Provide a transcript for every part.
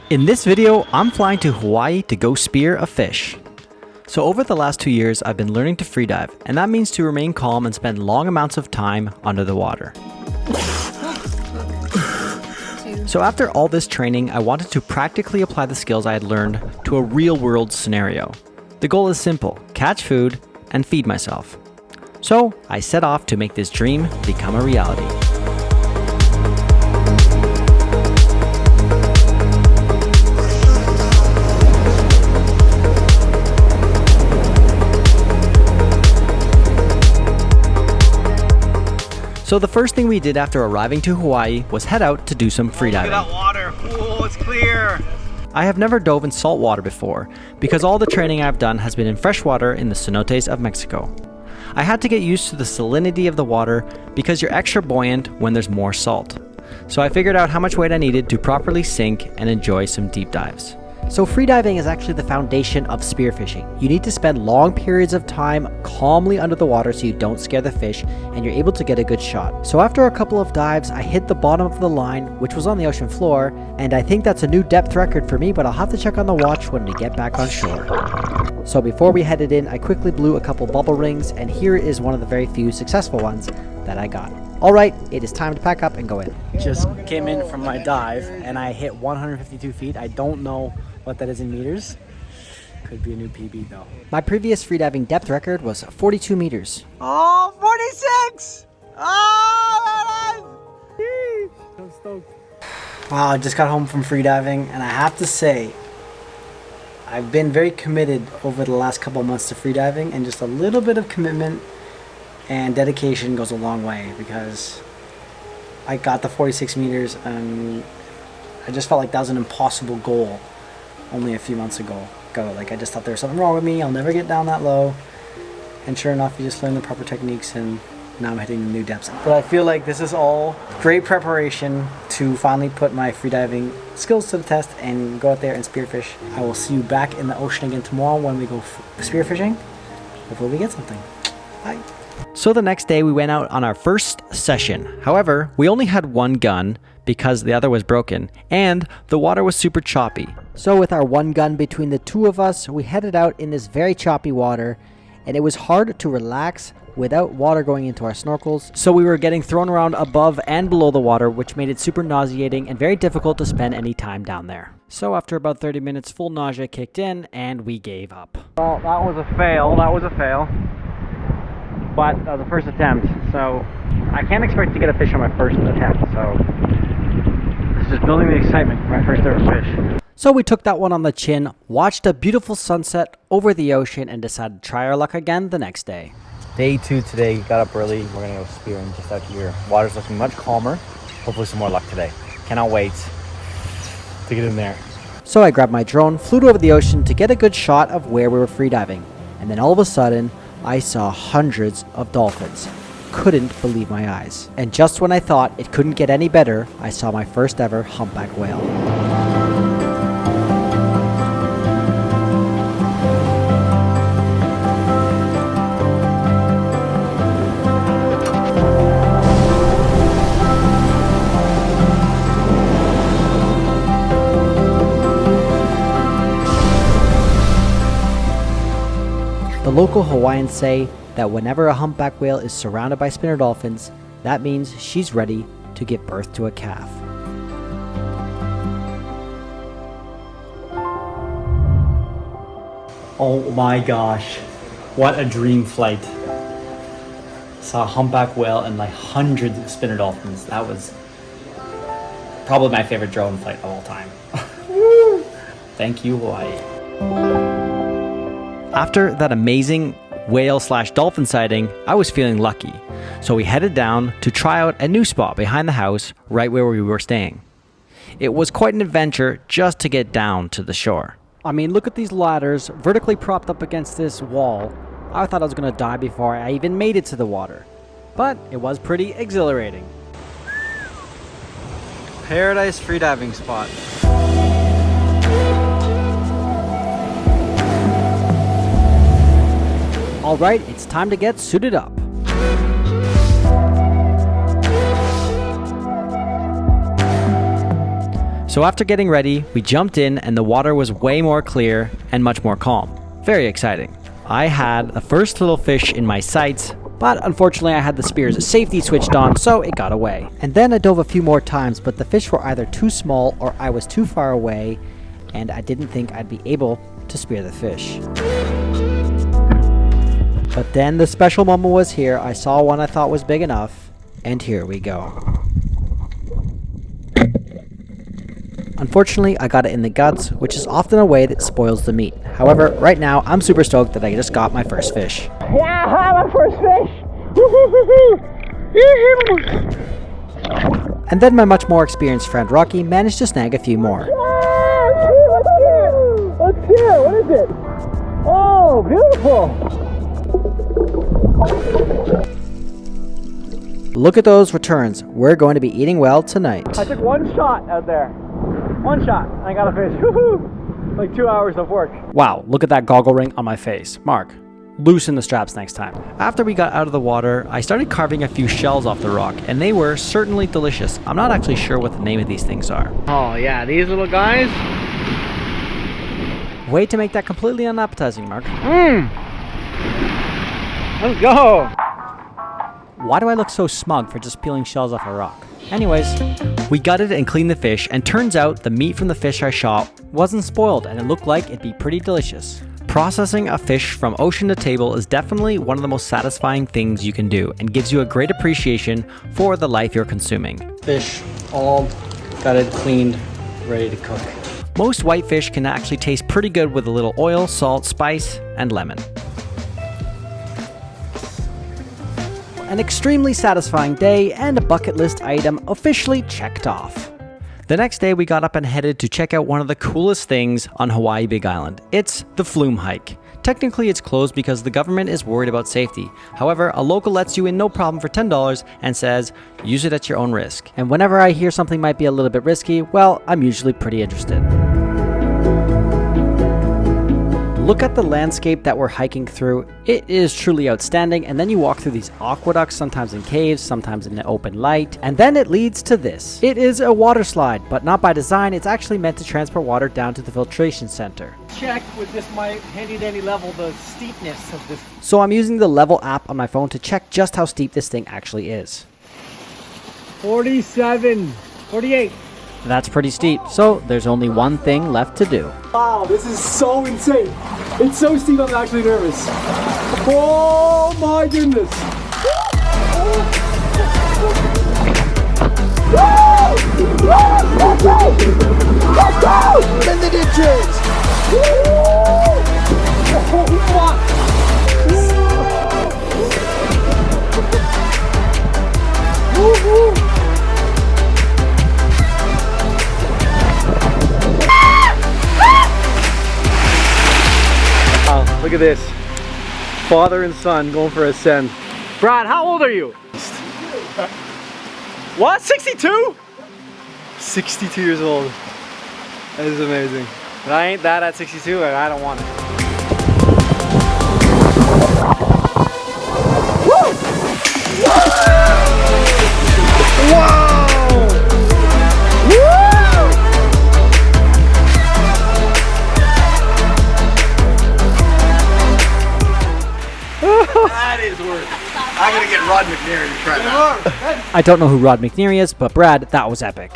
In this video, I'm flying to Hawaii to go spear a fish. So over the last 2 years, I've been learning to freedive, and that means to remain calm and spend long amounts of time under the water. So after all this training, I wanted to practically apply the skills I had learned to a real-world scenario. The goal is simple: catch food and feed myself. So I set off to make this dream become a reality. So the first thing we did after arriving to Hawaii was head out to do some freediving. Look at that water. Oh, it's clear. I have never dove in salt water before because all the training I've done has been in freshwater in the cenotes of Mexico. I had to get used to the salinity of the water because you're extra buoyant when there's more salt. So I figured out how much weight I needed to properly sink and enjoy some deep dives. So freediving is actually the foundation of spearfishing. You need to spend long periods of time calmly under the water so you don't scare the fish and you're able to get a good shot. So after a couple of dives, I hit the bottom of the line, which was on the ocean floor, and I think that's a new depth record for me, but I'll have to check on the watch when we get back on shore. So before we headed in, I quickly blew a couple bubble rings, and here is one of the very few successful ones that I got. Alright, it is time to pack up and go in. Just came in from my dive and I hit 152 feet. I don't know what that is in meters. Could be a new PB though. My previous freediving depth record was 42 meters. Oh, 46! Oh, I'm stoked. Wow, I just got home from freediving and I have to say, I've been very committed over the last couple of months to freediving, and just a little bit of commitment and dedication goes a long way, because I got the 46 meters and I just felt like that was an impossible goal only a few months ago. Like, I just thought there was something wrong with me, I'll never get down that low. And sure enough, you just learn the proper techniques and now I'm hitting new depths. But I feel like this is all great preparation to finally put my freediving skills to the test and go out there and spearfish. I will see you back in the ocean again tomorrow when we go spearfishing. Hopefully we get something. Bye. So the next day we went out on our first session. However, we only had one gun because the other was broken and the water was super choppy. So with our one gun between the two of us, we headed out in this very choppy water, and it was hard to relax without water going into our snorkels. So we were getting thrown around above and below the water, which made it super nauseating and very difficult to spend any time down there. So after about 30 minutes, full nausea kicked in and we gave up. Well, that was a fail. But that was the first attempt, so I can't expect to get a fish on my first attempt, so it's just building the excitement for my first ever fish. So we took that one on the chin, watched a beautiful sunset over the ocean, and decided to try our luck again the next day. Day 2 today, got up early, we're gonna go spearing just out here. Water's looking much calmer, hopefully some more luck today. Cannot wait to get in there. So I grabbed my drone, flew over the ocean to get a good shot of where we were freediving, and then all of a sudden, I saw hundreds of dolphins. Couldn't believe my eyes. And just when I thought it couldn't get any better, I saw my first ever humpback whale. The local Hawaiians say that whenever a humpback whale is surrounded by spinner dolphins, that means she's ready to give birth to a calf. Oh my gosh, what a dream flight. Saw a humpback whale and like hundreds of spinner dolphins. That was probably my favorite drone flight of all time. Thank you, Hawaii. After that amazing whale/dolphin sighting, I was feeling lucky. So we headed down to try out a new spot behind the house right where we were staying. It was quite an adventure just to get down to the shore. I mean, look at these ladders vertically propped up against this wall. I thought I was going to die before I even made it to the water. But it was pretty exhilarating. Paradise freediving spot. Alright, it's time to get suited up. So after getting ready, we jumped in and the water was way more clear and much more calm. Very exciting. I had the first little fish in my sights, but unfortunately I had the spear's safety switched on, so it got away. And then I dove a few more times, but the fish were either too small or I was too far away, and I didn't think I'd be able to spear the fish. But then the special moment was here. I saw one I thought was big enough, and here we go. Unfortunately, I got it in the guts, which is often a way that spoils the meat. However, right now, I'm super stoked that I just got my first fish. Yeah, my first fish! And then my much more experienced friend Rocky managed to snag a few more. Let's see it! What is it? Oh, beautiful! Look at those returns. We're going to be eating well tonight. I took one shot out there. One shot, and I got a fish. Woohoo! Like 2 hours of work. Wow, look at that goggle ring on my face. Mark, loosen the straps next time. After we got out of the water, I started carving a few shells off the rock, and they were certainly delicious. I'm not actually sure what the name of these things are. Oh yeah, these little guys. Way to make that completely unappetizing, Mark. Let's go. Why do I look so smug for just peeling shells off a rock? Anyways, we gutted and cleaned the fish, and turns out the meat from the fish I shot wasn't spoiled and it looked like it'd be pretty delicious. Processing a fish from ocean to table is definitely one of the most satisfying things you can do and gives you a great appreciation for the life you're consuming. Fish all gutted, cleaned, ready to cook. Most white fish can actually taste pretty good with a little oil, salt, spice, and lemon. An extremely satisfying day and a bucket list item officially checked off. The next day we got up and headed to check out one of the coolest things on Hawaii Big Island. It's the flume hike. Technically it's closed because the government is worried about safety. However, a local lets you in no problem for $10 and says, use it at your own risk. And whenever I hear something might be a little bit risky, well, I'm usually pretty interested. Look at the landscape that we're hiking through. It is truly outstanding, and then you walk through these aqueducts, sometimes in caves, sometimes in the open light, and then it leads to this. It is a water slide, but not by design. It's actually meant to transport water down to the filtration center. Check with this my handy dandy level the steepness of this. So I'm using the Level app on my phone to check just how steep this thing actually is. 47, 48. That's pretty steep, so there's only one thing left to do. Wow, this is so insane. It's so steep, I'm actually nervous. Oh my goodness. Let's go! In the ditches! Look at this. Father and son going for a send. Brad, how old are you? What? 62? 62 years old. That is amazing. But I ain't that at 62 and I don't want it. Woo! Wow! That is worth it. I'm gonna get Rod McNair to try that. I don't know who Rod McNeary is, but Brad, that was epic.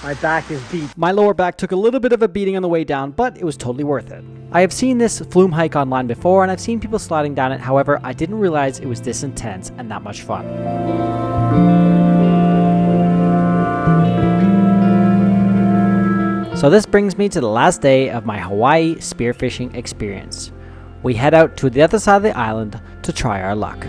My back is beat. My lower back took a little bit of a beating on the way down, but it was totally worth it. I have seen this flume hike online before, and I've seen people sliding down it. However, I didn't realize it was this intense and that much fun. So this brings me to the last day of my Hawaii spearfishing experience. We head out to the other side of the island to try our luck.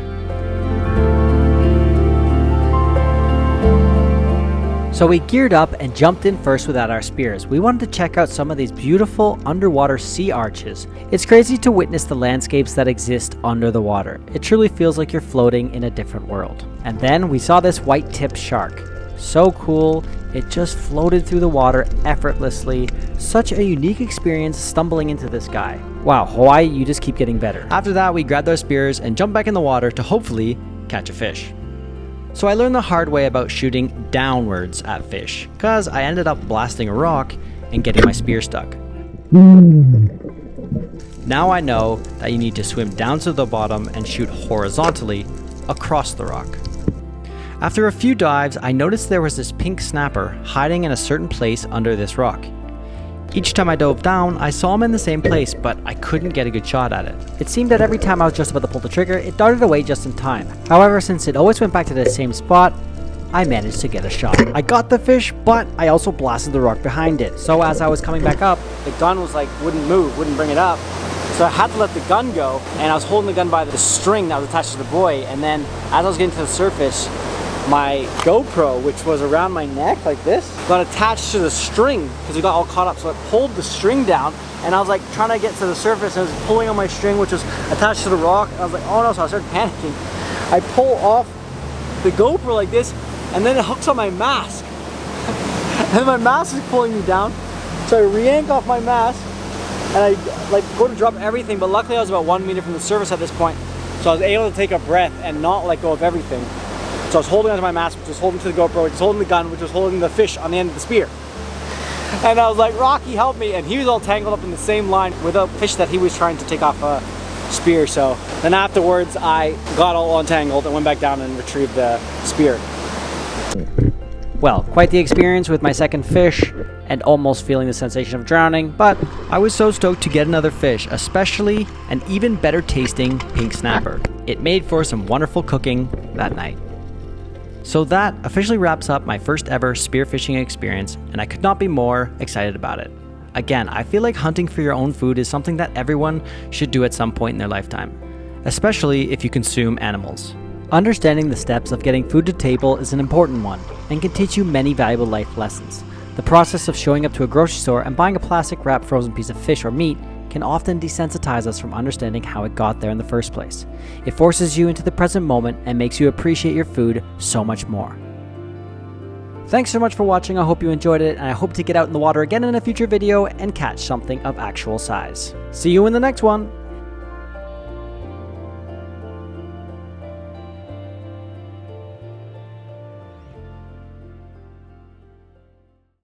So we geared up and jumped in first without our spears. We wanted to check out some of these beautiful underwater sea arches. It's crazy to witness the landscapes that exist under the water. It truly feels like you're floating in a different world. And then we saw this white-tipped shark. So cool, it just floated through the water effortlessly. Such a unique experience stumbling into this guy. Wow, Hawaii, you just keep getting better. After that, we grabbed our spears and jumped back in the water to hopefully catch a fish. So I learned the hard way about shooting downwards at fish, cause I ended up blasting a rock and getting my spear stuck. Now I know that you need to swim down to the bottom and shoot horizontally across the rock. After a few dives, I noticed there was this pink snapper hiding in a certain place under this rock. Each time I dove down, I saw him in the same place, but I couldn't get a good shot at it. It seemed that every time I was just about to pull the trigger, it darted away just in time. However, since it always went back to the same spot, I managed to get a shot. I got the fish, but I also blasted the rock behind it. So as I was coming back up, the gun was like, wouldn't move, wouldn't bring it up. So I had to let the gun go, and I was holding the gun by the string that was attached to the buoy, and then as I was getting to the surface, my GoPro, which was around my neck like this, got attached to the string because it got all caught up. So I pulled the string down, and I was like trying to get to the surface, and I was pulling on my string, which was attached to the rock. And I was like, oh no, so I started panicking. I pull off the GoPro like this, and then it hooks on my mask. And my mask is pulling me down. So I re-yank off my mask, and I like go to drop everything, but luckily I was about 1 meter from the surface at this point. So I was able to take a breath and not let go of everything. So I was holding onto my mask, which was holding to the GoPro, which was holding the gun, which was holding the fish on the end of the spear. And I was like, Rocky, help me. And he was all tangled up in the same line with a fish that he was trying to take off a spear. So then afterwards, I got all untangled and went back down and retrieved the spear. Well, quite the experience with my second fish and almost feeling the sensation of drowning, but I was so stoked to get another fish, especially an even better tasting pink snapper. It made for some wonderful cooking that night. So that officially wraps up my first ever spearfishing experience, and I could not be more excited about it. Again, I feel like hunting for your own food is something that everyone should do at some point in their lifetime, especially if you consume animals. Understanding the steps of getting food to table is an important one and can teach you many valuable life lessons. The process of showing up to a grocery store and buying a plastic wrapped frozen piece of fish or meat can often desensitize us from understanding how it got there in the first place. It forces you into the present moment and makes you appreciate your food so much more. Thanks so much for watching. I hope you enjoyed it, and I hope to get out in the water again in a future video and catch something of actual size. See you in the next one.